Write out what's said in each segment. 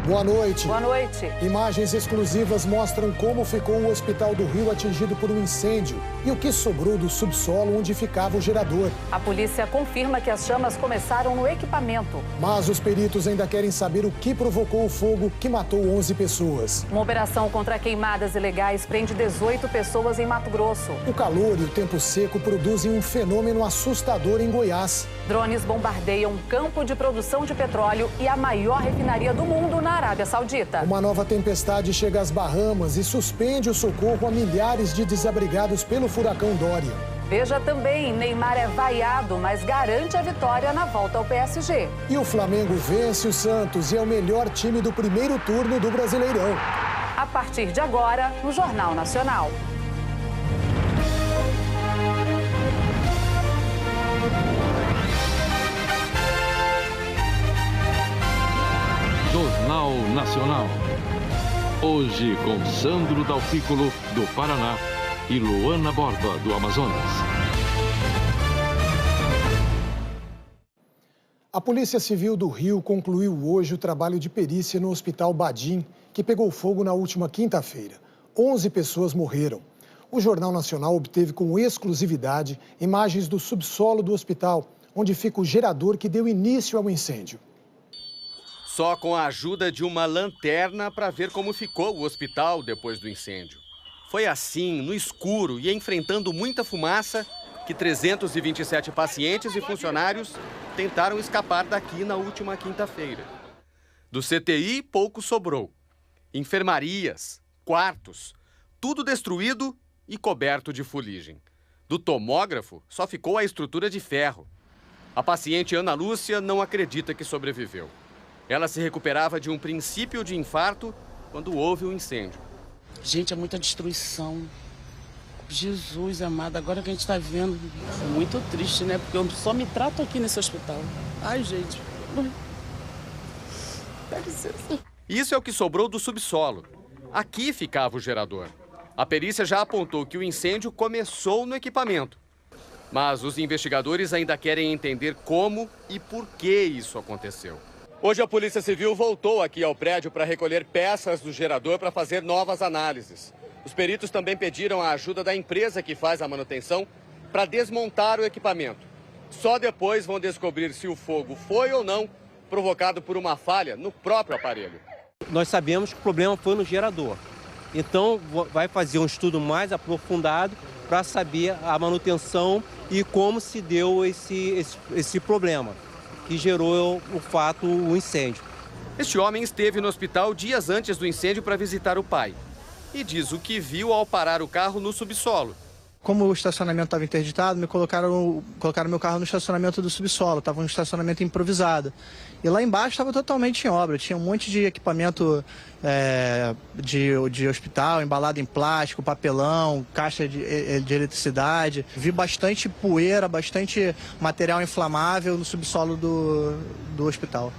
Boa noite. Boa noite. Imagens exclusivas mostram como ficou o Hospital do Rio atingido por um incêndio e o que sobrou do subsolo onde ficava o gerador. A polícia confirma que as chamas começaram no equipamento. Mas os peritos ainda querem saber o que provocou o fogo que matou 11 pessoas. Uma operação contra queimadas ilegais prende 18 pessoas em Mato Grosso. O calor e o tempo seco produzem um fenômeno assustador em Goiás. Drones bombardeiam um campo de produção de petróleo e a maior refinaria do mundo na Arábia Saudita. Uma nova tempestade chega às Bahamas e suspende o socorro a milhares de desabrigados pelo furacão Dorian. Veja também, Neymar é vaiado, mas garante a vitória na volta ao PSG. E o Flamengo vence o Santos e é o melhor time do primeiro turno do Brasileirão. A partir de agora, no Jornal Nacional. Jornal Nacional. Hoje com Sandro Dalpículo, do Paraná, e Luana Borba, do Amazonas. A Polícia Civil do Rio concluiu hoje o trabalho de perícia no Hospital Badim, que pegou fogo na última quinta-feira. 11 pessoas morreram. O Jornal Nacional obteve com exclusividade imagens do subsolo do hospital, onde fica o gerador que deu início ao incêndio. Só com a ajuda de uma lanterna para ver como ficou o hospital depois do incêndio. Foi assim, no escuro e enfrentando muita fumaça, que 327 pacientes e funcionários tentaram escapar daqui na última quinta-feira. Do CTI, pouco sobrou. Enfermarias, quartos, tudo destruído e coberto de fuligem. Do tomógrafo, só ficou a estrutura de ferro. A paciente Ana Lúcia não acredita que sobreviveu. Ela se recuperava de um princípio de infarto quando houve o incêndio. Gente, é muita destruição. Jesus amado, agora que a gente está vendo, é muito triste, né? Porque eu só me trato aqui nesse hospital. Ai, gente. Dá licença. Isso é o que sobrou do subsolo. Aqui ficava o gerador. A perícia já apontou que o incêndio começou no equipamento. Mas os investigadores ainda querem entender como e por que isso aconteceu. Hoje a Polícia Civil voltou aqui ao prédio para recolher peças do gerador para fazer novas análises. Os peritos também pediram a ajuda da empresa que faz a manutenção para desmontar o equipamento. Só depois vão descobrir se o fogo foi ou não provocado por uma falha no próprio aparelho. Nós sabemos que o problema foi no gerador. Então vai fazer um estudo mais aprofundado para saber a manutenção e como se deu esse problema que gerou o incêndio. Este homem esteve no hospital dias antes do incêndio para visitar o pai. E diz o que viu ao parar o carro no subsolo. Como o estacionamento estava interditado, me colocaram meu carro no estacionamento do subsolo. Estava um estacionamento improvisado. E lá embaixo estava totalmente em obra. Tinha um monte de equipamento de hospital, embalado em plástico, papelão, caixa de eletricidade. Vi bastante poeira, bastante material inflamável no subsolo do hospital.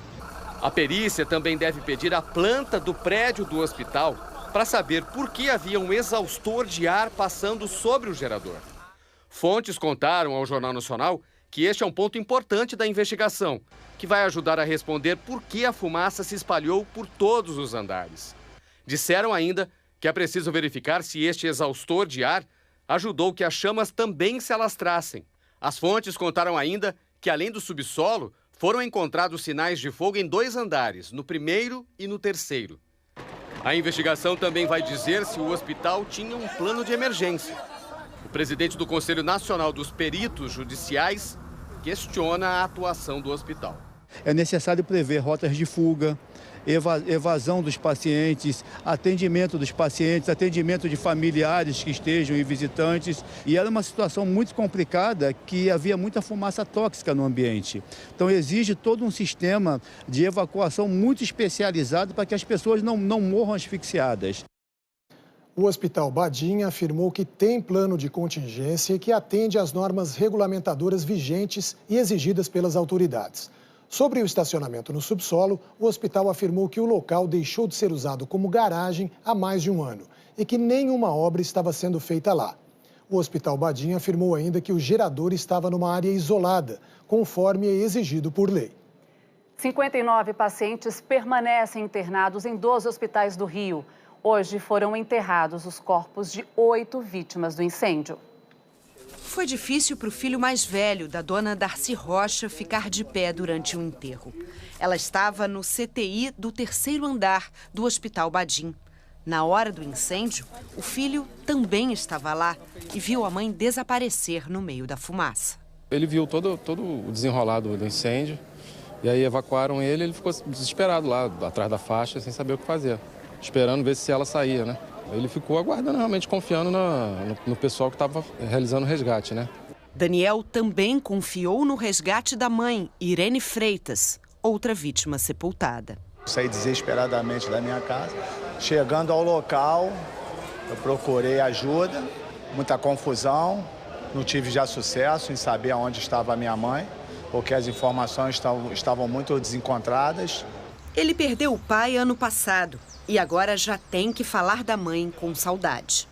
A perícia também deve pedir a planta do prédio do hospital para saber por que havia um exaustor de ar passando sobre o gerador. Fontes contaram ao Jornal Nacional que este é um ponto importante da investigação, que vai ajudar a responder por que a fumaça se espalhou por todos os andares. Disseram ainda que é preciso verificar se este exaustor de ar ajudou que as chamas também se alastrassem. As fontes contaram ainda que, além do subsolo, foram encontrados sinais de fogo em 2 andares, no primeiro e no terceiro. A investigação também vai dizer se o hospital tinha um plano de emergência. O presidente do Conselho Nacional dos Peritos Judiciais questiona a atuação do hospital. É necessário prever rotas de fuga, evasão dos pacientes, atendimento dos pacientes, atendimento de familiares que estejam e visitantes. E era uma situação muito complicada, que havia muita fumaça tóxica no ambiente. Então exige todo um sistema de evacuação muito especializado para que as pessoas não morram asfixiadas. O Hospital Badim afirmou que tem plano de contingência e que atende às normas regulamentadoras vigentes e exigidas pelas autoridades. Sobre o estacionamento no subsolo, o hospital afirmou que o local deixou de ser usado como garagem há mais de um ano e que nenhuma obra estava sendo feita lá. O Hospital Badim afirmou ainda que o gerador estava numa área isolada, conforme é exigido por lei. 59 pacientes permanecem internados em 12 hospitais do Rio. Hoje foram enterrados os corpos de 8 vítimas do incêndio. Foi difícil para o filho mais velho da dona Darcy Rocha ficar de pé durante o enterro. Ela estava no CTI do 3º andar do Hospital Badim. Na hora do incêndio, o filho também estava lá e viu a mãe desaparecer no meio da fumaça. Ele viu todo o desenrolado do incêndio e aí evacuaram ele. Ele ficou desesperado lá, atrás da faixa, sem saber o que fazer, esperando ver se ela saía, né? Ele ficou aguardando, realmente confiando no pessoal que estava realizando o resgate, né? Daniel também confiou no resgate da mãe, Irene Freitas, outra vítima sepultada. Saí desesperadamente da minha casa. Chegando ao local, eu procurei ajuda, muita confusão, não tive já sucesso em saber onde estava a minha mãe, porque as informações estavam muito desencontradas. Ele perdeu o pai ano passado e agora já tem que falar da mãe com saudade.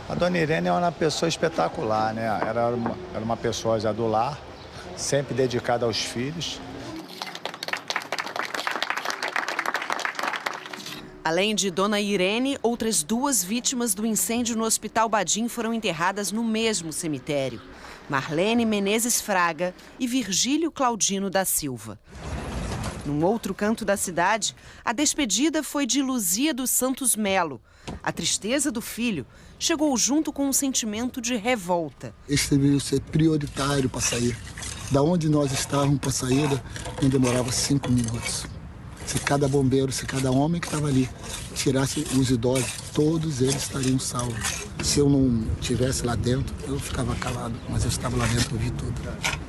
A dona Irene é uma pessoa espetacular, né? Era uma pessoa já do lar, sempre dedicada aos filhos. Além de dona Irene, outras 2 vítimas do incêndio no Hospital Badim foram enterradas no mesmo cemitério. Marlene Menezes Fraga e Virgílio Claudino da Silva. Num outro canto da cidade, a despedida foi de Luzia dos Santos Melo. A tristeza do filho chegou junto com um sentimento de revolta. Esse deveria ser prioritário para sair. Da onde nós estávamos para sair, não demorava 5 minutos. Se cada bombeiro, se cada homem que estava ali tirasse os idosos, todos eles estariam salvos. Se eu não estivesse lá dentro, eu ficava calado, mas eu estava lá dentro, eu vi tudo.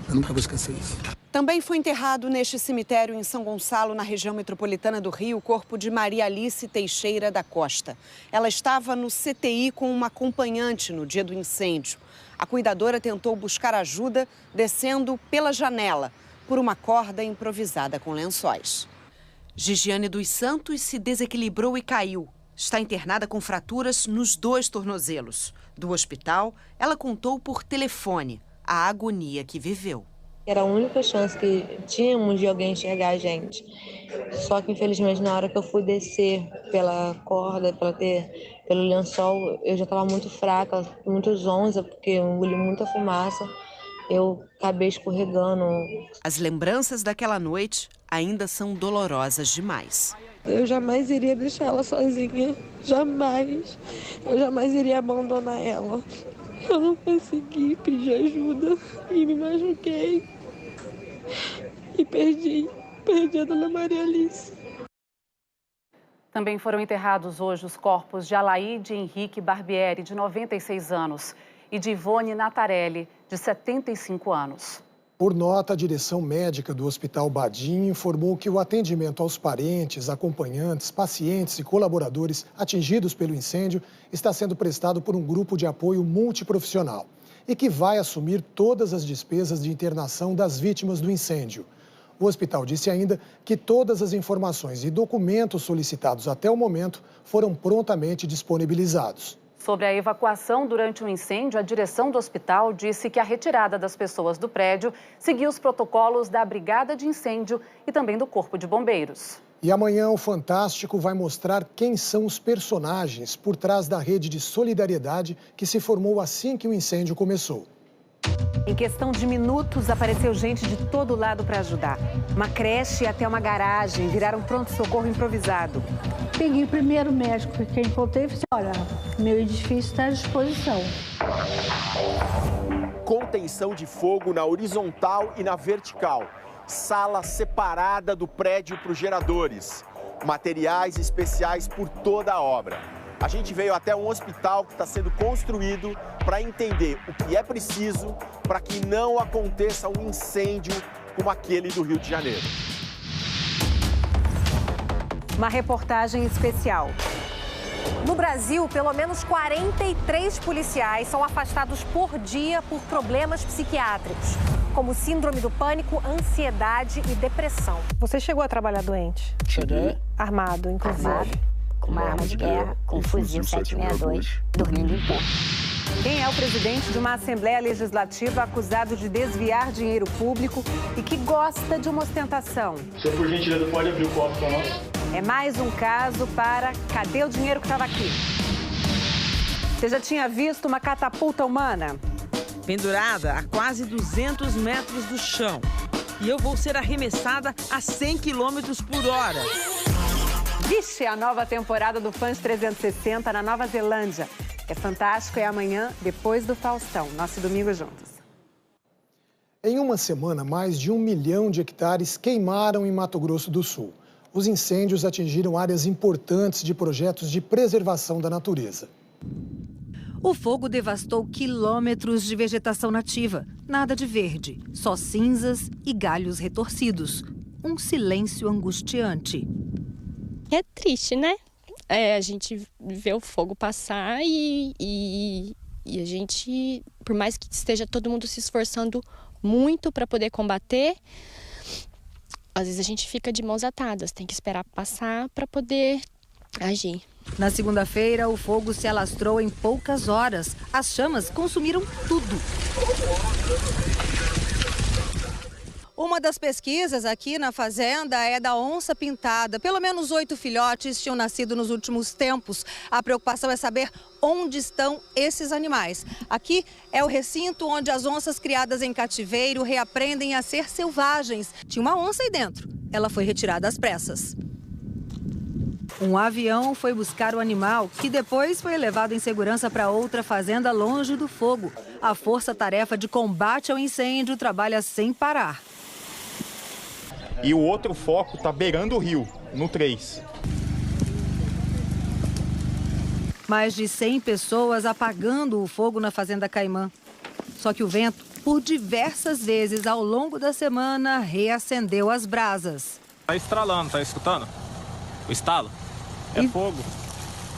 Eu nunca vou esquecer isso. Também foi enterrado neste cemitério em São Gonçalo, na região metropolitana do Rio, o corpo de Maria Alice Teixeira da Costa. Ela estava no CTI com uma acompanhante no dia do incêndio. A cuidadora tentou buscar ajuda descendo pela janela, por uma corda improvisada com lençóis. Gigiane dos Santos se desequilibrou e caiu. Está internada com fraturas nos 2 tornozelos. Do hospital, ela contou por telefone a agonia que viveu. Era a única chance que tínhamos de alguém enxergar a gente. Só que, infelizmente, na hora que eu fui descer pela corda, pelo lençol, eu já estava muito fraca, muito zonza, porque eu engoli muita fumaça. Eu acabei escorregando. As lembranças daquela noite ainda são dolorosas demais. Eu jamais iria deixar ela sozinha, jamais. Eu jamais iria abandonar ela. Eu não consegui pedir ajuda e me machuquei. E perdi a dona Maria Alice. Também foram enterrados hoje os corpos de Alaide Henrique Barbieri, de 96 anos, e de Ivone Natarelli, de 75 anos. Por nota, a direção médica do Hospital Badim informou que o atendimento aos parentes, acompanhantes, pacientes e colaboradores atingidos pelo incêndio está sendo prestado por um grupo de apoio multiprofissional e que vai assumir todas as despesas de internação das vítimas do incêndio. O hospital disse ainda que todas as informações e documentos solicitados até o momento foram prontamente disponibilizados. Sobre a evacuação durante o incêndio, a direção do hospital disse que a retirada das pessoas do prédio seguiu os protocolos da Brigada de Incêndio e também do Corpo de Bombeiros. E amanhã o Fantástico vai mostrar quem são os personagens por trás da rede de solidariedade que se formou assim que o incêndio começou. Em questão de minutos, apareceu gente de todo lado para ajudar. Uma creche até uma garagem, viraram pronto-socorro improvisado. Peguei o primeiro médico que encontrei e falei, olha, meu edifício está à disposição. Contenção de fogo na horizontal e na vertical. Sala separada do prédio para os geradores. Materiais especiais por toda a obra. A gente veio até um hospital que está sendo construído para entender o que é preciso para que não aconteça um incêndio como aquele do Rio de Janeiro. Uma reportagem especial. No Brasil, pelo menos 43 policiais são afastados por dia por problemas psiquiátricos, como síndrome do pânico, ansiedade e depressão. Você chegou a trabalhar doente? Cheguei. Armado, inclusive. Armado, com uma arma de guerra, com um fuzil 762, dormindo em pé. Quem é o presidente de uma Assembleia Legislativa acusado de desviar dinheiro público e que gosta de uma ostentação? O senhor, por gentileza, pode abrir o copo para nós? É mais um caso para cadê o dinheiro que estava aqui? Você já tinha visto uma catapulta humana? Pendurada a quase 200 metros do chão. E eu vou ser arremessada a 100 km por hora. Vixe, a nova temporada do Fãs 360 na Nova Zelândia. É fantástico, é amanhã, depois do Faustão. Nosso domingo juntos. Em uma semana, mais de 1 milhão de hectares queimaram em Mato Grosso do Sul. Os incêndios atingiram áreas importantes de projetos de preservação da natureza. O fogo devastou quilômetros de vegetação nativa. Nada de verde, só cinzas e galhos retorcidos. Um silêncio angustiante. É triste, né? A gente vê o fogo passar e a gente, por mais que esteja todo mundo se esforçando muito para poder combater, às vezes a gente fica de mãos atadas, tem que esperar passar para poder agir. Na segunda-feira, o fogo se alastrou em poucas horas. As chamas consumiram tudo. Uma das pesquisas aqui na fazenda é da onça pintada. Pelo menos 8 filhotes tinham nascido nos últimos tempos. A preocupação é saber onde estão esses animais. Aqui é o recinto onde as onças criadas em cativeiro reaprendem a ser selvagens. Tinha uma onça aí dentro. Ela foi retirada às pressas. Um avião foi buscar o animal, que depois foi levado em segurança para outra fazenda longe do fogo. A força-tarefa de combate ao incêndio trabalha sem parar. E o outro foco está beirando o rio, no 3. Mais de 100 pessoas apagando o fogo na Fazenda Caimã. Só que o vento, por diversas vezes ao longo da semana, reacendeu as brasas. Tá estralando, tá escutando? O estalo? É fogo.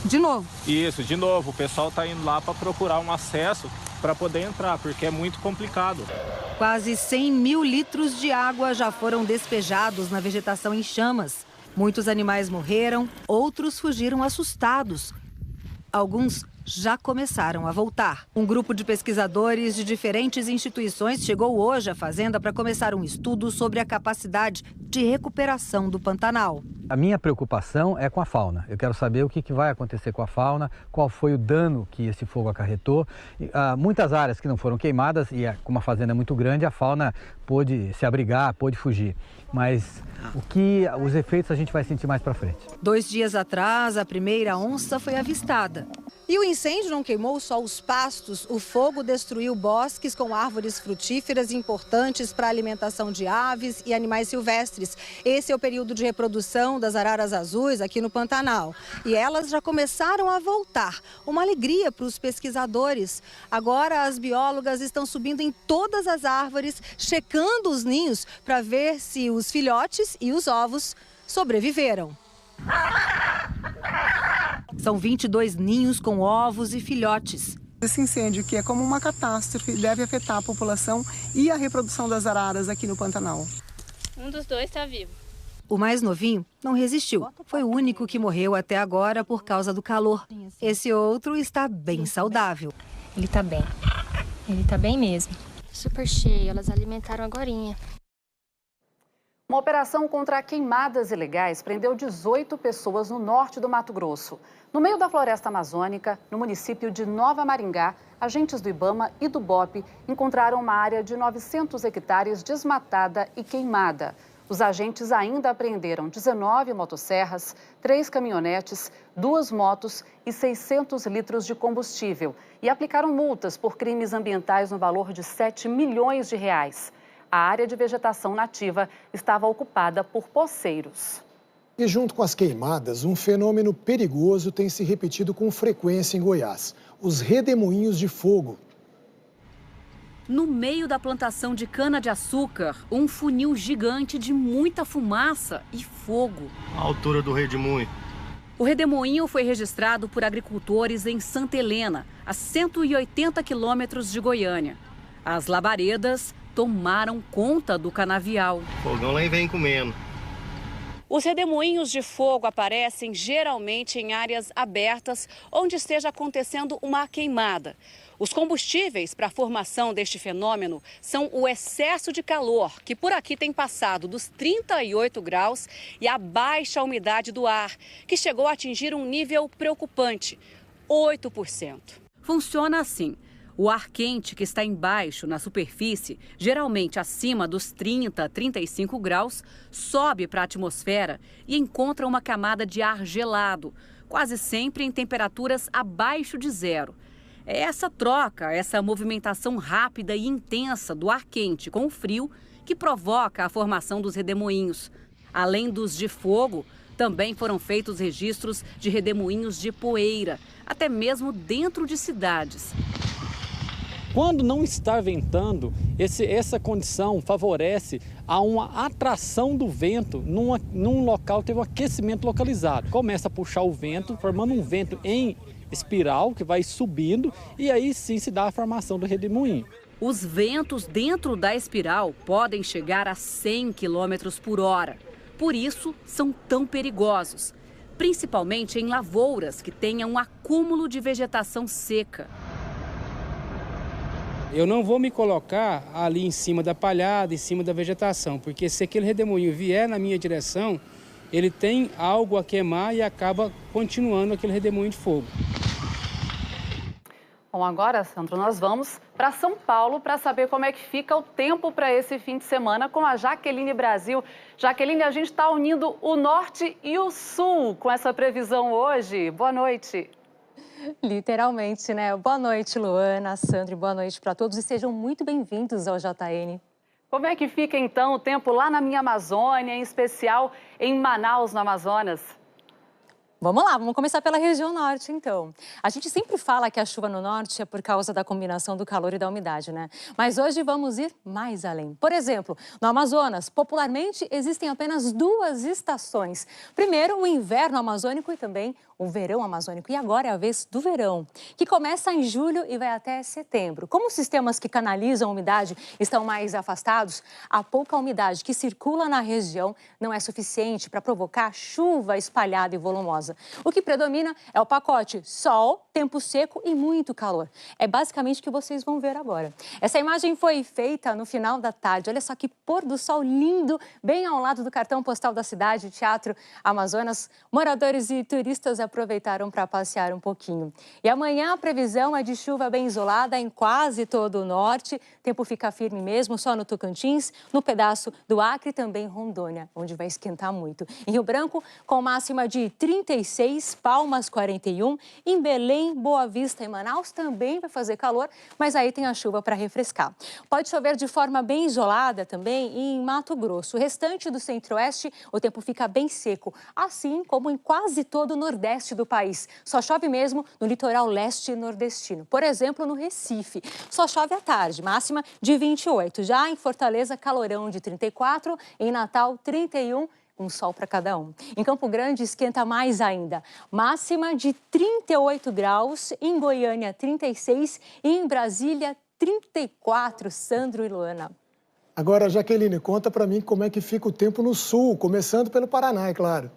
De novo? Isso, de novo. O pessoal tá indo lá para procurar um acesso para poder entrar, porque é muito complicado. Quase 100 mil litros de água já foram despejados na vegetação em chamas. Muitos animais morreram, outros fugiram assustados. Alguns já começaram a voltar. Um grupo de pesquisadores de diferentes instituições chegou hoje à fazenda para começar um estudo sobre a capacidade de recuperação do Pantanal. A minha preocupação é com a fauna. Eu quero saber o que vai acontecer com a fauna, qual foi o dano que esse fogo acarretou. Muitas áreas que não foram queimadas, e como a fazenda é muito grande, a fauna pôde se abrigar, pôde fugir. Mas os efeitos a gente vai sentir mais para frente. 2 dias atrás, a primeira onça foi avistada. E o incêndio não queimou só os pastos, o fogo destruiu bosques com árvores frutíferas importantes para a alimentação de aves e animais silvestres. Esse é o período de reprodução das araras azuis aqui no Pantanal. E elas já começaram a voltar. Uma alegria para os pesquisadores. Agora as biólogas estão subindo em todas as árvores, checando os ninhos para ver se os filhotes e os ovos sobreviveram. São 22 ninhos com ovos e filhotes. Esse incêndio, que é como uma catástrofe, deve afetar a população e a reprodução das araras aqui no Pantanal. Um dos dois está vivo. O mais novinho não resistiu. Foi o único que morreu até agora por causa do calor. Esse outro está bem saudável. Ele está bem. Ele está bem mesmo. Super cheio, elas alimentaram agorinha. Uma operação contra queimadas ilegais prendeu 18 pessoas no norte do Mato Grosso. No meio da floresta amazônica, no município de Nova Maringá, agentes do IBAMA e do BOPE encontraram uma área de 900 hectares desmatada e queimada. Os agentes ainda apreenderam 19 motosserras, 3 caminhonetes, 2 motos e 600 litros de combustível e aplicaram multas por crimes ambientais no valor de 7 milhões de reais. A área de vegetação nativa estava ocupada por poceiros. E junto com as queimadas, um fenômeno perigoso tem se repetido com frequência em Goiás: os redemoinhos de fogo. No meio da plantação de cana-de-açúcar, um funil gigante de muita fumaça e fogo. A altura do redemoinho. O redemoinho foi registrado por agricultores em Santa Helena, a 180 quilômetros de Goiânia. As labaredas tomaram conta do canavial. O fogão lá vem comendo. Os redemoinhos de fogo aparecem geralmente em áreas abertas onde esteja acontecendo uma queimada. Os combustíveis para a formação deste fenômeno são o excesso de calor, que por aqui tem passado dos 38 graus, e a baixa umidade do ar, que chegou a atingir um nível preocupante, 8%. Funciona assim. O ar quente que está embaixo, na superfície, geralmente acima dos 30, 35 graus, sobe para a atmosfera e encontra uma camada de ar gelado, quase sempre em temperaturas abaixo de zero. É essa troca, essa movimentação rápida e intensa do ar quente com o frio que provoca a formação dos redemoinhos. Além dos de fogo, também foram feitos registros de redemoinhos de poeira, até mesmo dentro de cidades. Quando não está ventando, essa condição favorece a uma atração do vento num local que teve um aquecimento localizado. Começa a puxar o vento, formando um vento em espiral que vai subindo, e aí sim se dá a formação do redemoinho. Os ventos dentro da espiral podem chegar a 100 km por hora. Por isso, são tão perigosos, principalmente em lavouras que tenham um acúmulo de vegetação seca. Eu não vou me colocar ali em cima da palhada, em cima da vegetação, porque se aquele redemoinho vier na minha direção, ele tem algo a queimar e acaba continuando aquele redemoinho de fogo. Bom, agora, Sandro, nós vamos para São Paulo para saber como é que fica o tempo para esse fim de semana com a Jaqueline Brasil. Jaqueline, a gente está unindo o norte e o sul com essa previsão hoje. Boa noite. Literalmente, né? Boa noite, Luana, Sandro, boa noite para todos e sejam muito bem-vindos ao JN. Como é que fica, então, o tempo lá na minha Amazônia, em especial em Manaus, no Amazonas? Vamos lá, vamos começar pela região norte, então. A gente sempre fala que a chuva no norte é por causa da combinação do calor e da umidade, né? Mas hoje vamos ir mais além. Por exemplo, no Amazonas, popularmente, existem apenas 2 estações. Primeiro, o inverno amazônico e também o verão amazônico. E agora é a vez do verão, que começa em julho e vai até setembro. Como os sistemas que canalizam a umidade estão mais afastados, a pouca umidade que circula na região não é suficiente para provocar chuva espalhada e volumosa. O que predomina é o pacote sol, tempo seco e muito calor. É basicamente o que vocês vão ver agora. Essa imagem foi feita no final da tarde. Olha só que pôr do sol lindo, bem ao lado do cartão postal da cidade, Teatro Amazonas. Moradores e turistas aproveitaram para passear um pouquinho. E amanhã a previsão é de chuva bem isolada em quase todo o norte. Tempo fica firme mesmo, só no Tocantins, no pedaço do Acre e também Rondônia, onde vai esquentar muito. Em Rio Branco, com máxima de 36, Palmas 41, em Belém, Boa Vista e Manaus também vai fazer calor, mas aí tem a chuva para refrescar. Pode chover de forma bem isolada também em Mato Grosso. O restante do centro-oeste, o tempo fica bem seco, assim como em quase todo o nordeste do país. Só chove mesmo no litoral leste e nordestino. Por exemplo, no Recife. Só chove à tarde, máxima de 28. Já em Fortaleza, calorão de 34, em Natal, 31, um sol para cada um. Em Campo Grande, esquenta mais ainda. Máxima de 38 graus, em Goiânia, 36 e em Brasília, 34, Sandro e Luana. Agora, Jaqueline, conta para mim como é que fica o tempo no sul, começando pelo Paraná, é claro.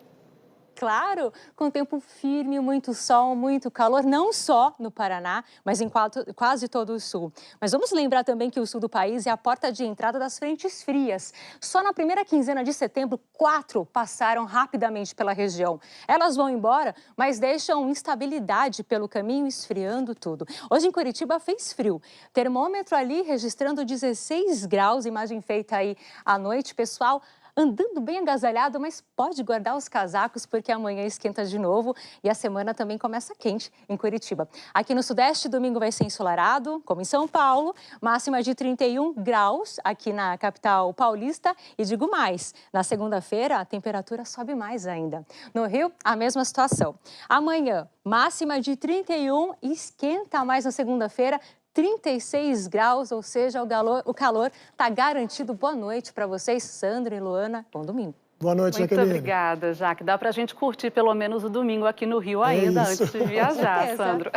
Claro, com tempo firme, muito sol, muito calor, não só no Paraná, mas em quase todo o sul. Mas vamos lembrar também que o sul do país é a porta de entrada das frentes frias. Só na primeira quinzena de setembro, 4 passaram rapidamente pela região. Elas vão embora, mas deixam instabilidade pelo caminho, esfriando tudo. Hoje em Curitiba fez frio. Termômetro ali registrando 16 graus, imagem feita aí à noite, pessoal. Andando bem agasalhado, mas pode guardar os casacos porque amanhã esquenta de novo e a semana também começa quente em Curitiba. Aqui no Sudeste, domingo vai ser ensolarado, como em São Paulo, máxima de 31 graus aqui na capital paulista e digo mais, na segunda-feira a temperatura sobe mais ainda. No Rio, a mesma situação. Amanhã, máxima de 31, esquenta mais na segunda-feira, 36 graus, ou seja, o calor está garantido. Boa noite para vocês, Sandro e Luana. Bom domingo. Boa noite, Jaqueline. Muito obrigada, Jaque. Dá para a gente curtir pelo menos o domingo aqui no Rio ainda, antes de viajar, Sandro.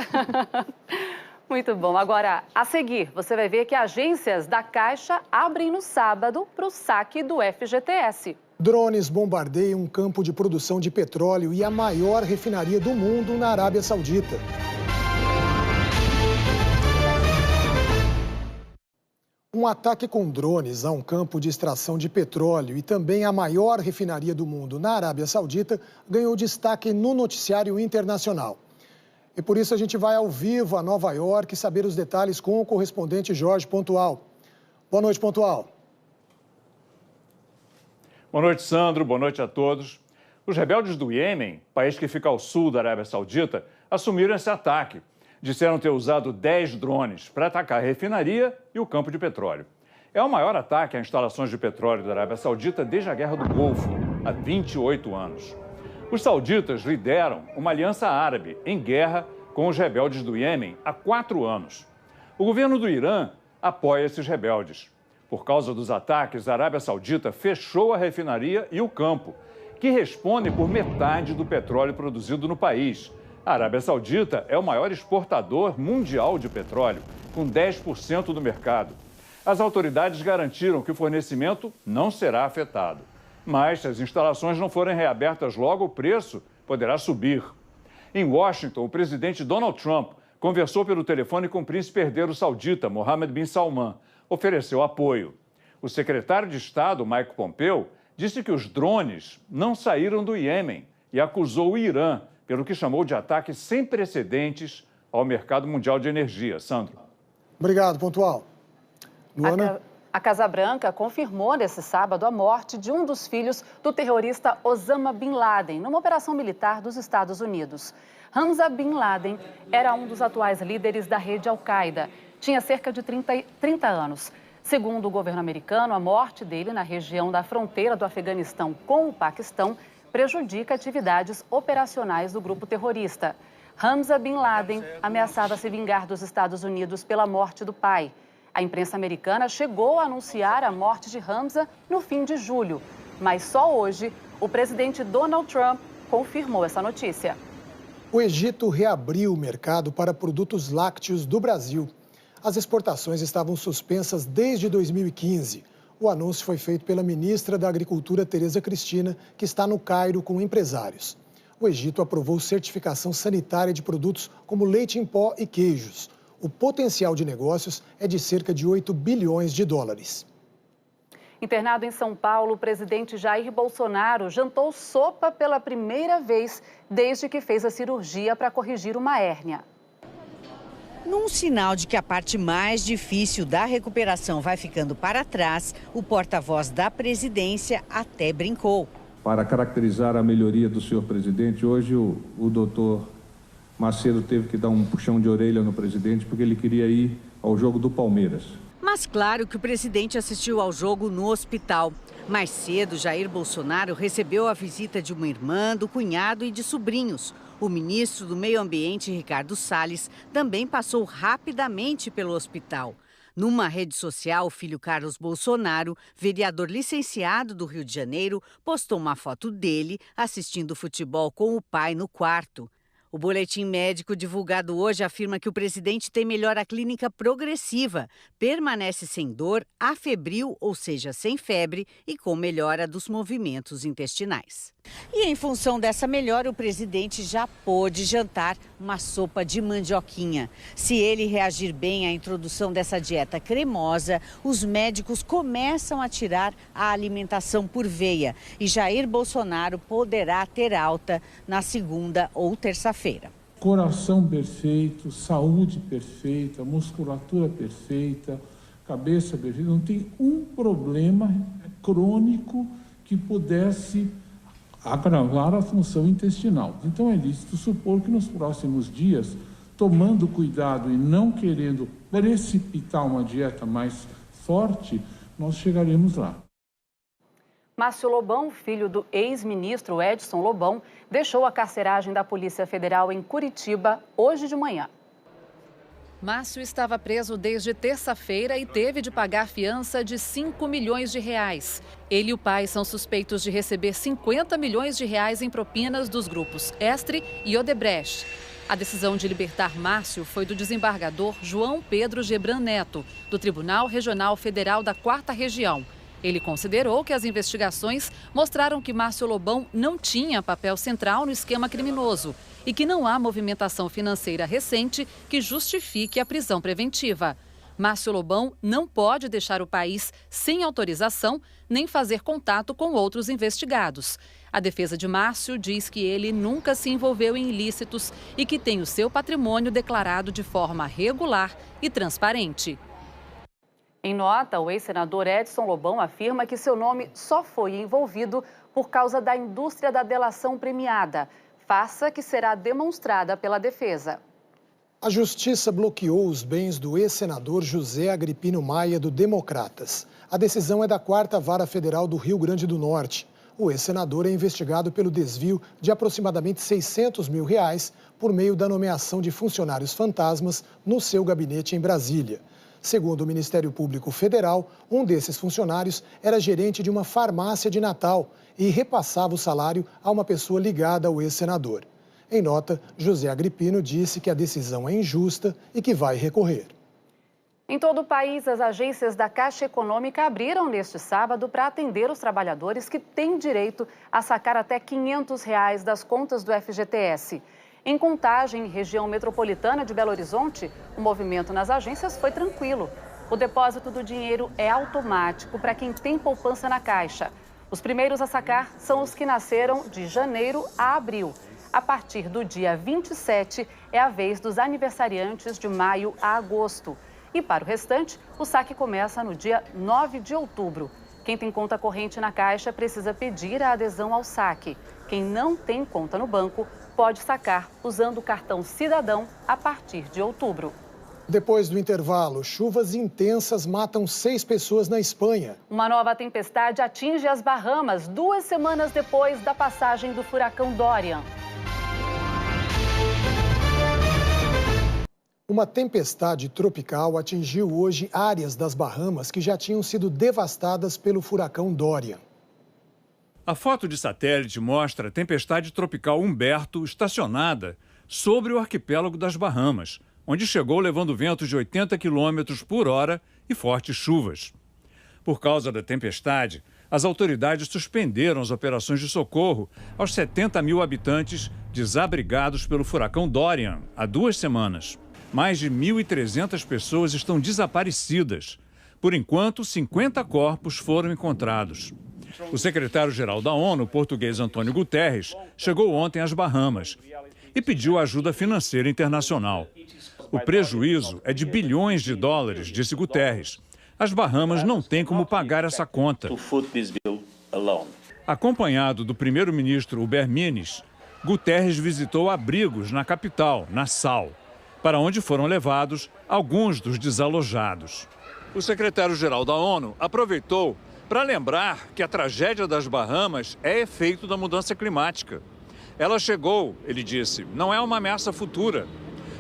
Muito bom. Agora, a seguir, você vai ver que agências da Caixa abrem no sábado para o saque do FGTS. Drones bombardeiam um campo de produção de petróleo e a maior refinaria do mundo na Arábia Saudita. Um ataque com drones a um campo de extração de petróleo e também a maior refinaria do mundo na Arábia Saudita ganhou destaque no noticiário internacional. E por isso a gente vai ao vivo a Nova York saber os detalhes com o correspondente Jorge Pontual. Boa noite, Pontual. Boa noite, Sandro. Boa noite a todos. Os rebeldes do Iêmen, país que fica ao sul da Arábia Saudita, assumiram esse ataque. Disseram ter usado 10 drones para atacar a refinaria e o campo de petróleo. É o maior ataque a instalações de petróleo da Arábia Saudita desde a Guerra do Golfo, há 28 anos. Os sauditas lideram uma aliança árabe em guerra com os rebeldes do Iêmen há 4 anos. O governo do Irã apoia esses rebeldes. Por causa dos ataques, a Arábia Saudita fechou a refinaria e o campo, que respondem por metade do petróleo produzido no país. A Arábia Saudita é o maior exportador mundial de petróleo, com 10% do mercado. As autoridades garantiram que o fornecimento não será afetado. Mas, se as instalações não forem reabertas logo, o preço poderá subir. Em Washington, o presidente Donald Trump conversou pelo telefone com o príncipe herdeiro saudita, Mohammed bin Salman, ofereceu apoio. O secretário de Estado, Mike Pompeo, disse que os drones não saíram do Iêmen e acusou o Irã pelo que chamou de ataque sem precedentes ao mercado mundial de energia. Sandro. Obrigado, Pontual. Luana? A Casa Branca confirmou nesse sábado a morte de um dos filhos do terrorista Osama Bin Laden, numa operação militar dos Estados Unidos. Hamza Bin Laden era um dos atuais líderes da rede Al-Qaeda. Tinha cerca de 30 anos. Segundo o governo americano, a morte dele na região da fronteira do Afeganistão com o Paquistão prejudica atividades operacionais do grupo terrorista. Hamza Bin Laden ameaçava se vingar dos Estados Unidos pela morte do pai. A imprensa americana chegou a anunciar a morte de Hamza no fim de julho, mas só hoje o presidente Donald Trump confirmou essa notícia. O Egito reabriu o mercado para produtos lácteos do Brasil. As exportações estavam suspensas desde 2015. O anúncio foi feito pela ministra da Agricultura, Tereza Cristina, que está no Cairo com empresários. O Egito aprovou certificação sanitária de produtos como leite em pó e queijos. O potencial de negócios é de cerca de 8 bilhões de dólares. Internado em São Paulo, o presidente Jair Bolsonaro jantou sopa pela primeira vez desde que fez a cirurgia para corrigir uma hérnia. Num sinal de que a parte mais difícil da recuperação vai ficando para trás, o porta-voz da presidência até brincou. Para caracterizar a melhoria do senhor presidente, hoje o doutor Macedo teve que dar um puxão de orelha no presidente porque ele queria ir ao jogo do Palmeiras. Mas claro que o presidente assistiu ao jogo no hospital. Mais cedo, Jair Bolsonaro recebeu a visita de uma irmã, do cunhado e de sobrinhos. O ministro do Meio Ambiente, Ricardo Salles, também passou rapidamente pelo hospital. Numa rede social, o filho Carlos Bolsonaro, vereador licenciado do Rio de Janeiro, postou uma foto dele assistindo futebol com o pai no quarto. O boletim médico divulgado hoje afirma que o presidente tem melhora clínica progressiva, permanece sem dor, afebril, ou seja, sem febre e com melhora dos movimentos intestinais. E em função dessa melhora, o presidente já pôde jantar uma sopa de mandioquinha. Se ele reagir bem à introdução dessa dieta cremosa, os médicos começam a tirar a alimentação por veia e Jair Bolsonaro poderá ter alta na segunda ou terça-feira. Coração perfeito, saúde perfeita, musculatura perfeita, cabeça perfeita, não tem um problema crônico que pudesse agravar a função intestinal. Então é lícito supor que nos próximos dias, tomando cuidado e não querendo precipitar uma dieta mais forte, nós chegaremos lá. Márcio Lobão, filho do ex-ministro Edson Lobão, deixou a carceragem da Polícia Federal em Curitiba hoje de manhã. Márcio estava preso desde terça-feira e teve de pagar fiança de 5 milhões de reais. Ele e o pai são suspeitos de receber 50 milhões de reais em propinas dos grupos Estre e Odebrecht. A decisão de libertar Márcio foi do desembargador João Pedro Gebran Neto, do Tribunal Regional Federal da 4ª Região. Ele considerou que as investigações mostraram que Márcio Lobão não tinha papel central no esquema criminoso e que não há movimentação financeira recente que justifique a prisão preventiva. Márcio Lobão não pode deixar o país sem autorização nem fazer contato com outros investigados. A defesa de Márcio diz que ele nunca se envolveu em ilícitos e que tem o seu patrimônio declarado de forma regular e transparente. Em nota, o ex-senador Edson Lobão afirma que seu nome só foi envolvido por causa da indústria da delação premiada, farsa que será demonstrada pela defesa. A Justiça bloqueou os bens do ex-senador José Agripino Maia, do Democratas. A decisão é da 4ª Vara Federal do Rio Grande do Norte. O ex-senador é investigado pelo desvio de aproximadamente R$600 mil por meio da nomeação de funcionários fantasmas no seu gabinete em Brasília. Segundo o Ministério Público Federal, um desses funcionários era gerente de uma farmácia de Natal e repassava o salário a uma pessoa ligada ao ex-senador. Em nota, José Agripino disse que a decisão é injusta e que vai recorrer. Em todo o país, as agências da Caixa Econômica abriram neste sábado para atender os trabalhadores que têm direito a sacar até R$500 das contas do FGTS. Em Contagem, região metropolitana de Belo Horizonte, o movimento nas agências foi tranquilo. O depósito do dinheiro é automático para quem tem poupança na Caixa. Os primeiros a sacar são os que nasceram de janeiro a abril. A partir do dia 27, é a vez dos aniversariantes de maio a agosto. E para o restante, o saque começa no dia 9 de outubro. Quem tem conta corrente na Caixa precisa pedir a adesão ao saque. Quem não tem conta no banco pode sacar usando o cartão Cidadão a partir de outubro. Depois do intervalo, chuvas intensas matam 6 pessoas na Espanha. Uma nova tempestade atinge as Bahamas 2 semanas depois da passagem do furacão Dorian. Uma tempestade tropical atingiu hoje áreas das Bahamas que já tinham sido devastadas pelo furacão Dorian. A foto de satélite mostra a tempestade tropical Humberto estacionada sobre o arquipélago das Bahamas, onde chegou levando ventos de 80 km por hora e fortes chuvas. Por causa da tempestade, as autoridades suspenderam as operações de socorro aos 70 mil habitantes desabrigados pelo furacão Dorian há 2 semanas. Mais de 1.300 pessoas estão desaparecidas. Por enquanto, 50 corpos foram encontrados. O secretário-geral da ONU, o português Antônio Guterres, chegou ontem às Bahamas e pediu ajuda financeira internacional. O prejuízo é de bilhões de dólares, disse Guterres. As Bahamas não têm como pagar essa conta. Acompanhado do primeiro-ministro Hubert Minnis, Guterres visitou abrigos na capital, Nassau, para onde foram levados alguns dos desalojados. O secretário-geral da ONU aproveitou para lembrar que a tragédia das Bahamas é efeito da mudança climática. Ela chegou, ele disse, não é uma ameaça futura.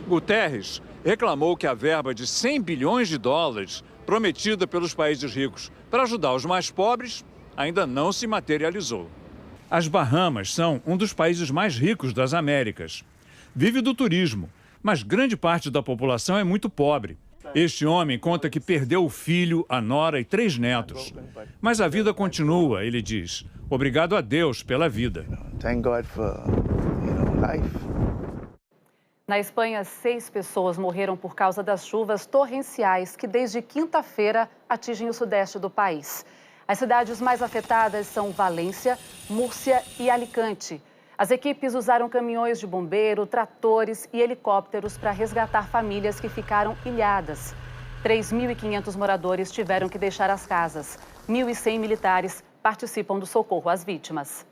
Guterres reclamou que a verba de 100 bilhões de dólares prometida pelos países ricos para ajudar os mais pobres ainda não se materializou. As Bahamas são um dos países mais ricos das Américas. Vive do turismo, mas grande parte da população é muito pobre. Este homem conta que perdeu o filho, a nora e 3 netos. Mas a vida continua, ele diz. Obrigado a Deus pela vida. Na Espanha, 6 pessoas morreram por causa das chuvas torrenciais que desde quinta-feira atingem o sudeste do país. As cidades mais afetadas são Valência, Múrcia e Alicante. As equipes usaram caminhões de bombeiro, tratores e helicópteros para resgatar famílias que ficaram ilhadas. 3.500 moradores tiveram que deixar as casas. 1.100 militares participam do socorro às vítimas.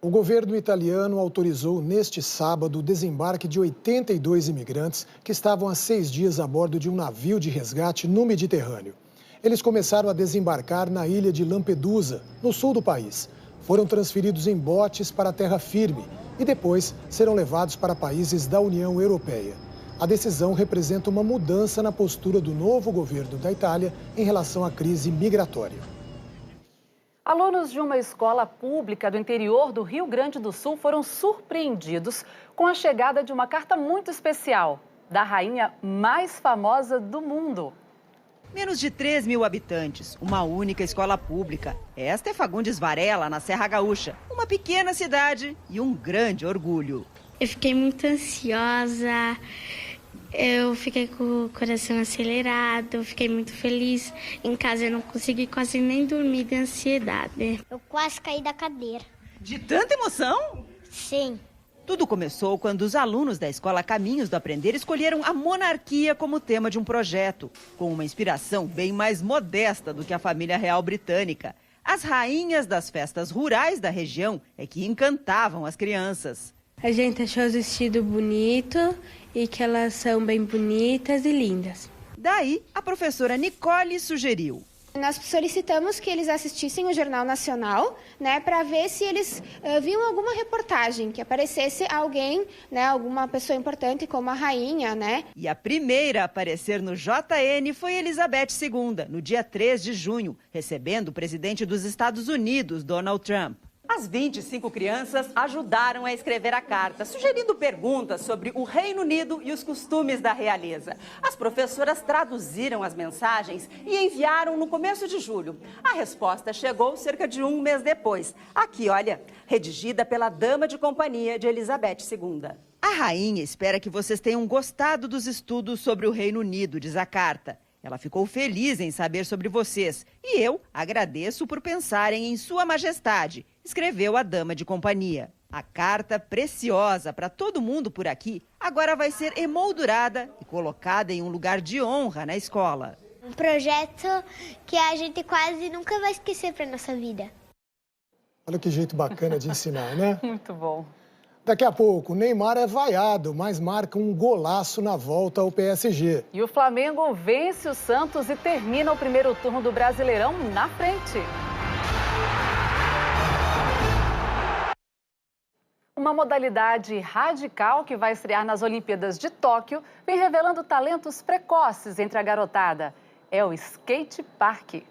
O governo italiano autorizou neste sábado o desembarque de 82 imigrantes que estavam há 6 dias a bordo de um navio de resgate no Mediterrâneo. Eles começaram a desembarcar na ilha de Lampedusa, no sul do país. Foram transferidos em botes para a terra firme e depois serão levados para países da União Europeia. A decisão representa uma mudança na postura do novo governo da Itália em relação à crise migratória. Alunos de uma escola pública do interior do Rio Grande do Sul foram surpreendidos com a chegada de uma carta muito especial da rainha mais famosa do mundo. Menos de 3 mil habitantes, uma única escola pública. Esta é Fagundes Varela, na Serra Gaúcha. Uma pequena cidade e um grande orgulho. Eu fiquei muito ansiosa, eu fiquei com o coração acelerado, fiquei muito feliz. Em casa eu não consegui quase nem dormir de ansiedade. Eu quase caí da cadeira. De tanta emoção? Sim. Tudo começou quando os alunos da Escola Caminhos do Aprender escolheram a monarquia como tema de um projeto, com uma inspiração bem mais modesta do que a família real britânica. As rainhas das festas rurais da região é que encantavam as crianças. A gente achou os vestidos bonitos e que elas são bem bonitas e lindas. Daí, a professora Nicole sugeriu. Nós solicitamos que eles assistissem o Jornal Nacional, né, para ver se eles viam alguma reportagem, que aparecesse alguém, né, alguma pessoa importante como a rainha, né? E a primeira a aparecer no JN foi Elizabeth II, no dia 3 de junho, recebendo o presidente dos Estados Unidos, Donald Trump. As 25 crianças ajudaram a escrever a carta, sugerindo perguntas sobre o Reino Unido e os costumes da realeza. As professoras traduziram as mensagens e enviaram no começo de julho. A resposta chegou cerca de um mês depois. Aqui, olha, redigida pela dama de companhia de Elizabeth II. A rainha espera que vocês tenham gostado dos estudos sobre o Reino Unido, diz a carta. Ela ficou feliz em saber sobre vocês e eu agradeço por pensarem em Sua Majestade, escreveu a dama de companhia. A carta preciosa para todo mundo por aqui agora vai ser emoldurada e colocada em um lugar de honra na escola. Um projeto que a gente quase nunca vai esquecer para nossa vida. Olha que jeito bacana de ensinar, né? Muito bom. Daqui a pouco, Neymar é vaiado, mas marca um golaço na volta ao PSG. E o Flamengo vence o Santos e termina o primeiro turno do Brasileirão na frente. Uma modalidade radical que vai estrear nas Olimpíadas de Tóquio vem revelando talentos precoces entre a garotada. É o skate park.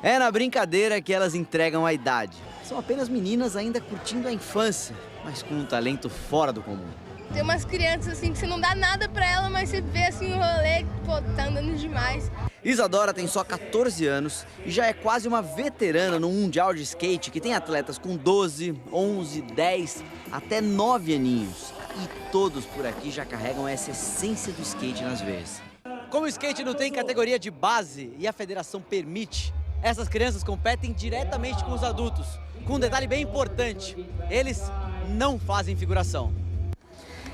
É na brincadeira que elas entregam a idade. São apenas meninas ainda curtindo a infância, mas com um talento fora do comum. Tem umas crianças assim que você não dá nada pra ela, mas você vê assim o rolê, pô, tá andando demais. Isadora tem só 14 anos e já é quase uma veterana no Mundial de Skate, que tem atletas com 12, 11, 10, até 9 aninhos. E todos por aqui já carregam essa essência do skate nas veias. Como o skate não tem categoria de base e a federação permite, essas crianças competem diretamente com os adultos. Com um detalhe bem importante, eles não fazem figuração.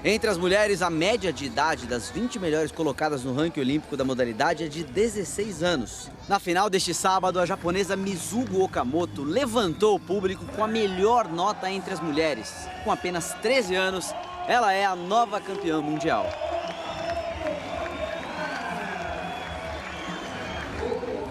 Entre as mulheres, a média de idade das 20 melhores colocadas no ranking olímpico da modalidade é de 16 anos. Na final deste sábado, a japonesa Mizugo Okamoto levantou o público com a melhor nota entre as mulheres. Com apenas 13 anos, ela é a nova campeã mundial.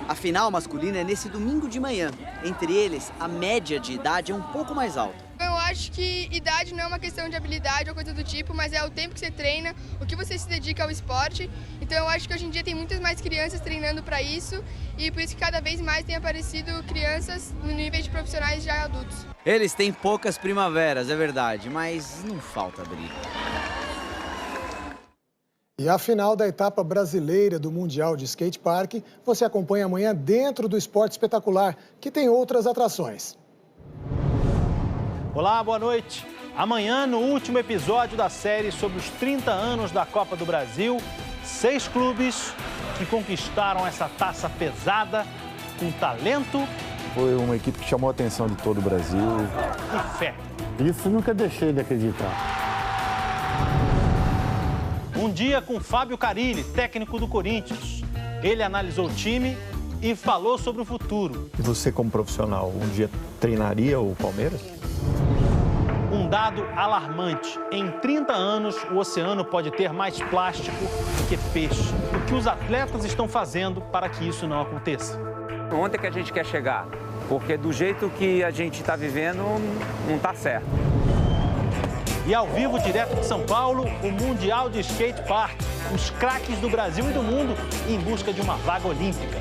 A final masculina é nesse domingo de manhã. Entre eles, a média de idade é um pouco mais alta. Eu acho que idade não é uma questão de habilidade ou coisa do tipo, mas é o tempo que você treina, o que você se dedica ao esporte. Então eu acho que hoje em dia tem muitas mais crianças treinando para isso e por isso que cada vez mais tem aparecido crianças no nível de profissionais já adultos. Eles têm poucas primaveras, é verdade, mas não falta brilho. E a final da etapa brasileira do Mundial de Skate Park você acompanha amanhã dentro do Esporte Espetacular, que tem outras atrações. Olá, boa noite. Amanhã, no último episódio da série sobre os 30 anos da Copa do Brasil, 6 clubes que conquistaram essa taça pesada com talento. Foi uma equipe que chamou a atenção de todo o Brasil. E fé. Isso nunca deixei de acreditar. Um dia com Fábio Carilli, técnico do Corinthians. Ele analisou o time e falou sobre o futuro. E você, como profissional, um dia treinaria o Palmeiras? Um dado alarmante. Em 30 anos, o oceano pode ter mais plástico do que peixe. O que os atletas estão fazendo para que isso não aconteça? Onde é que a gente quer chegar? Porque do jeito que a gente está vivendo, não está certo. E ao vivo, direto de São Paulo, o Mundial de Skate Park. Os craques do Brasil e do mundo em busca de uma vaga olímpica.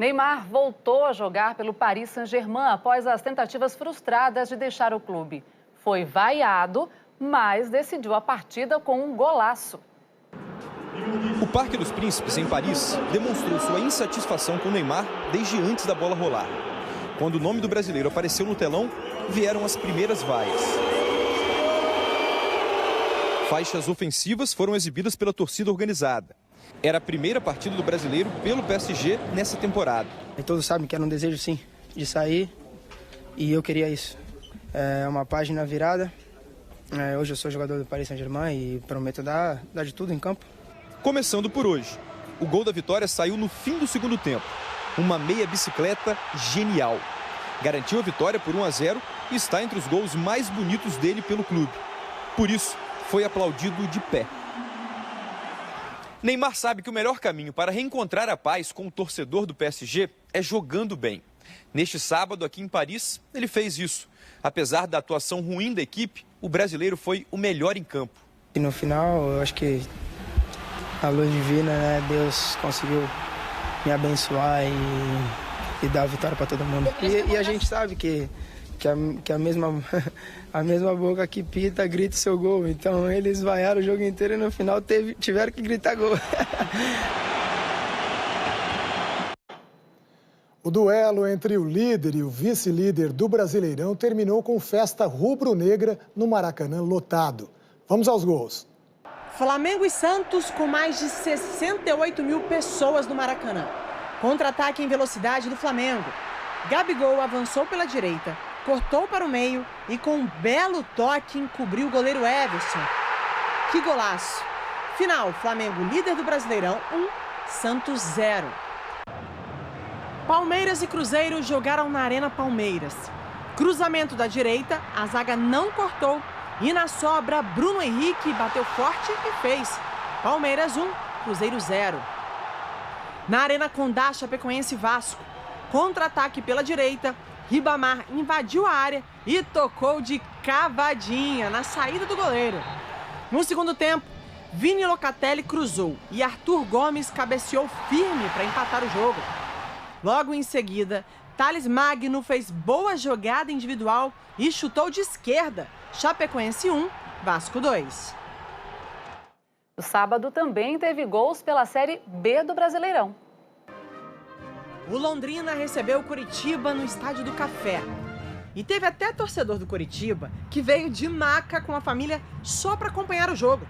Neymar voltou a jogar pelo Paris Saint-Germain após as tentativas frustradas de deixar o clube. Foi vaiado, mas decidiu a partida com um golaço. O Parque dos Príncipes, em Paris, demonstrou sua insatisfação com Neymar desde antes da bola rolar. Quando o nome do brasileiro apareceu no telão, vieram as primeiras vaias. Faixas ofensivas foram exibidas pela torcida organizada. Era a primeira partida do brasileiro pelo PSG nessa temporada. E todos sabem que era um desejo, sim, de sair, e eu queria isso. É uma página virada. Hoje eu sou jogador do Paris Saint-Germain e prometo dar de tudo em campo. Começando por hoje, o gol da vitória saiu no fim do segundo tempo. Uma meia bicicleta genial. Garantiu a vitória por 1-0 e está entre os gols mais bonitos dele pelo clube. Por isso, foi aplaudido de pé. Neymar sabe que o melhor caminho para reencontrar a paz com o torcedor do PSG é jogando bem. Neste sábado, aqui em Paris, ele fez isso. Apesar da atuação ruim da equipe, o brasileiro foi o melhor em campo. E no final, eu acho que a luz divina, né? Deus conseguiu me abençoar e dar a vitória para todo mundo. E a gente sabe que a mesma boca que pita grita o seu gol. Então eles vaiaram o jogo inteiro e no final tiveram que gritar gol. O duelo entre o líder e o vice-líder do Brasileirão terminou com festa rubro-negra no Maracanã lotado. Vamos aos gols. Flamengo e Santos com mais de 68 mil pessoas no Maracanã. Contra-ataque em velocidade do Flamengo. Gabigol avançou pela direita, cortou para o meio e com um belo toque encobriu o goleiro Everson. Que golaço! Final, Flamengo líder do Brasileirão 1, Santos 0. Palmeiras e Cruzeiro jogaram na Arena Palmeiras. Cruzamento da direita, a zaga não cortou e na sobra Bruno Henrique bateu forte e fez. Palmeiras 1, Cruzeiro 0. Na Arena Condá, Chapecoense e Vasco. Contra-ataque pela direita, Ribamar invadiu a área e tocou de cavadinha na saída do goleiro. No segundo tempo, Vini Locatelli cruzou e Arthur Gomes cabeceou firme para empatar o jogo. Logo em seguida, Thales Magno fez boa jogada individual e chutou de esquerda. Chapecoense 1, Vasco 2. O sábado também teve gols pela Série B do Brasileirão. O Londrina recebeu o Coritiba no Estádio do Café. E teve até torcedor do Coritiba que veio de maca com a família só para acompanhar o jogo.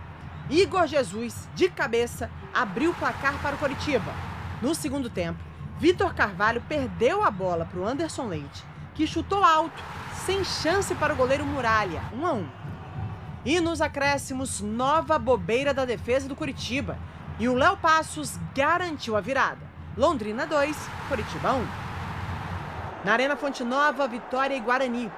Igor Jesus, de cabeça, abriu o placar para o Coritiba. No segundo tempo, Vitor Carvalho perdeu a bola para o Anderson Leite, que chutou alto, sem chance para o goleiro Muralha, 1-1. E nos acréscimos, nova bobeira da defesa do Coritiba. E o Léo Passos garantiu a virada. Londrina 2, Coritiba 1. Na Arena Fonte Nova, Vitória e Guarani.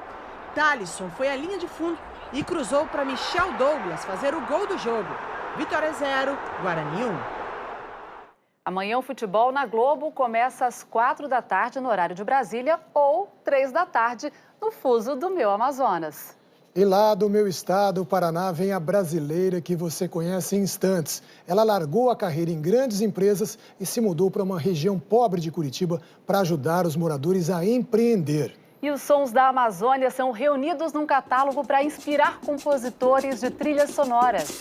Thalisson foi à linha de fundo e cruzou para Michel Douglas fazer o gol do jogo. Vitória 0, Guarani 1. Amanhã o futebol na Globo começa às 4 da tarde no horário de Brasília ou 3 da tarde no fuso do meu Amazonas. E lá do meu estado, o Paraná, vem a brasileira que você conhece em instantes. Ela largou a carreira em grandes empresas e se mudou para uma região pobre de Curitiba para ajudar os moradores a empreender. E os sons da Amazônia são reunidos num catálogo para inspirar compositores de trilhas sonoras.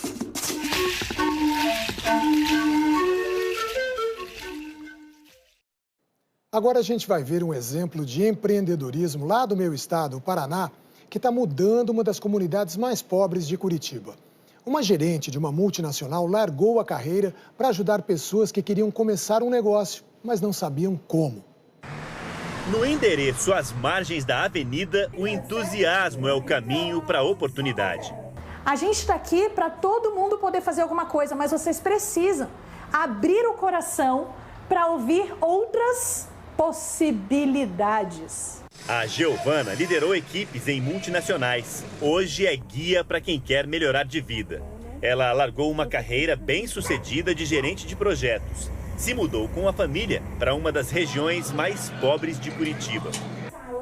Agora a gente vai ver um exemplo de empreendedorismo lá do meu estado, o Paraná, que está mudando uma das comunidades mais pobres de Curitiba. Uma gerente de uma multinacional largou a carreira para ajudar pessoas que queriam começar um negócio, mas não sabiam como. No endereço às margens da avenida, o entusiasmo é o caminho para a oportunidade. A gente está aqui para todo mundo poder fazer alguma coisa, mas vocês precisam abrir o coração para ouvir outras possibilidades. A Giovana liderou equipes em multinacionais. Hoje é guia para quem quer melhorar de vida. Ela largou uma carreira bem-sucedida de gerente de projetos. Se mudou com a família para uma das regiões mais pobres de Curitiba.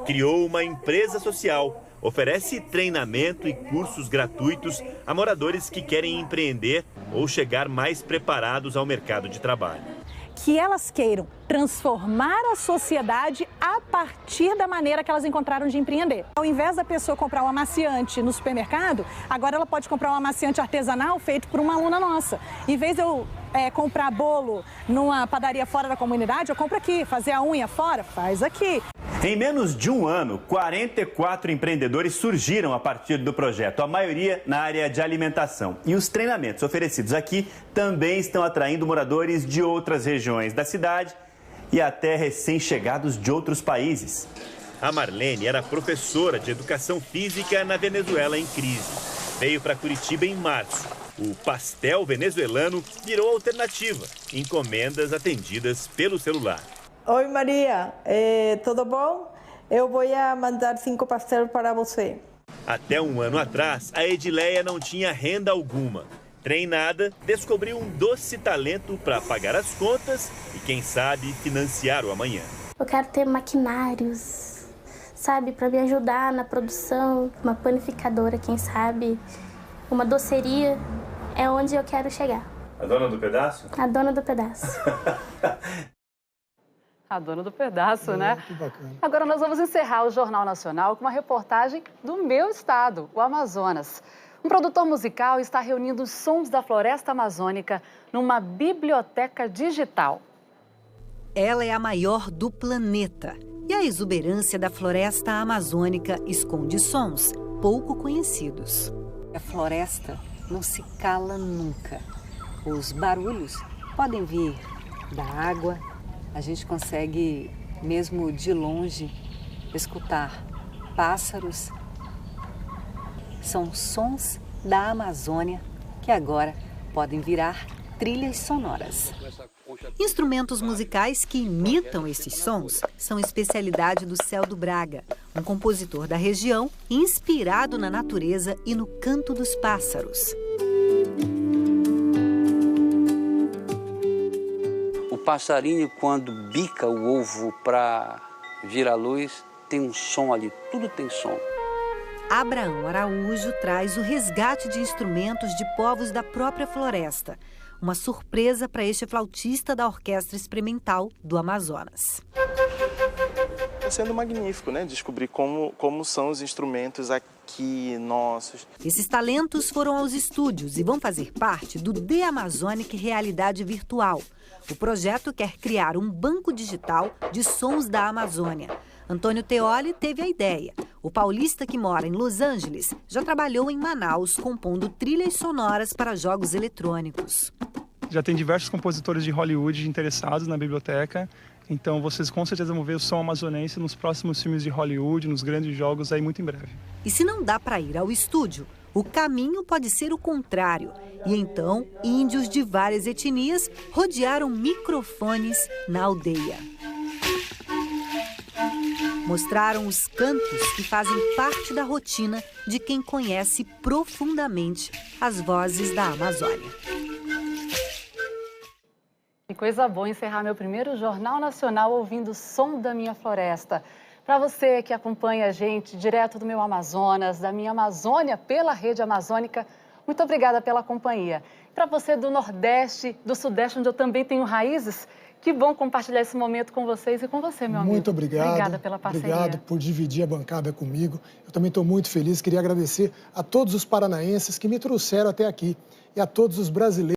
Criou uma empresa social. Oferece treinamento e cursos gratuitos a moradores que querem empreender ou chegar mais preparados ao mercado de trabalho. Que elas queiram transformar a sociedade a partir da maneira que elas encontraram de empreender. Ao invés da pessoa comprar um amaciante no supermercado, agora ela pode comprar um amaciante artesanal feito por uma aluna nossa. Em vez de eu comprar bolo numa padaria fora da comunidade, eu compro aqui. Fazer a unha fora, faz aqui. Em menos de um ano, 44 empreendedores surgiram a partir do projeto, a maioria na área de alimentação. E os treinamentos oferecidos aqui também estão atraindo moradores de outras regiões da cidade e até recém-chegados de outros países. A Marlene era professora de educação física na Venezuela em crise. Veio para Curitiba em março. O pastel venezuelano virou alternativa. Encomendas atendidas pelo celular. Oi, Maria. Tudo bom? Eu vou mandar 5 pastéis para você. Até um ano atrás, a Edileia não tinha renda alguma. Treinada, descobriu um doce talento para pagar as contas e, quem sabe, financiar o amanhã. Eu quero ter maquinários, sabe, para me ajudar na produção, uma panificadora, quem sabe, uma doceria, é onde eu quero chegar. A dona do pedaço? A dona do pedaço. A dona do pedaço, né? Que bacana. Agora nós vamos encerrar o Jornal Nacional com uma reportagem do meu estado, o Amazonas. Um produtor musical está reunindo os sons da floresta amazônica numa biblioteca digital. Ela é a maior do planeta e a exuberância da floresta amazônica esconde sons pouco conhecidos. A floresta não se cala nunca. Os barulhos podem vir da água. A gente consegue, mesmo de longe, escutar pássaros. São sons da Amazônia que agora podem virar trilhas sonoras. Instrumentos musicais que imitam esses sons são especialidade do Celdo Braga, um compositor da região inspirado na natureza e no canto dos pássaros. O passarinho, quando bica o ovo para vir à luz, tem um som ali, tudo tem som. Abraão Araújo traz o resgate de instrumentos de povos da própria floresta. Uma surpresa para este flautista da Orquestra Experimental do Amazonas. Está sendo magnífico, né? Descobrir como são os instrumentos aqui nossos. Esses talentos foram aos estúdios e vão fazer parte do The Amazonic Realidade Virtual. O projeto quer criar um banco digital de sons da Amazônia. Antônio Teoli teve a ideia. O paulista que mora em Los Angeles já trabalhou em Manaus compondo trilhas sonoras para jogos eletrônicos. Já tem diversos compositores de Hollywood interessados na biblioteca, então vocês com certeza vão ver o som amazonense nos próximos filmes de Hollywood, nos grandes jogos aí muito em breve. E se não dá para ir ao estúdio, o caminho pode ser o contrário. E então, índios de várias etnias rodearam microfones na aldeia. Mostraram os cantos que fazem parte da rotina de quem conhece profundamente as vozes da Amazônia. Que coisa boa encerrar meu primeiro Jornal Nacional ouvindo o som da minha floresta. Para você que acompanha a gente direto do meu Amazonas, da minha Amazônia pela Rede Amazônica, muito obrigada pela companhia. Para você do Nordeste, do Sudeste, onde eu também tenho raízes, que bom compartilhar esse momento com vocês e com você, meu amigo. Muito obrigado. Obrigada pela parceria. Obrigado por dividir a bancada comigo. Eu também estou muito feliz. Queria agradecer a todos os paranaenses que me trouxeram até aqui e a todos os brasileiros.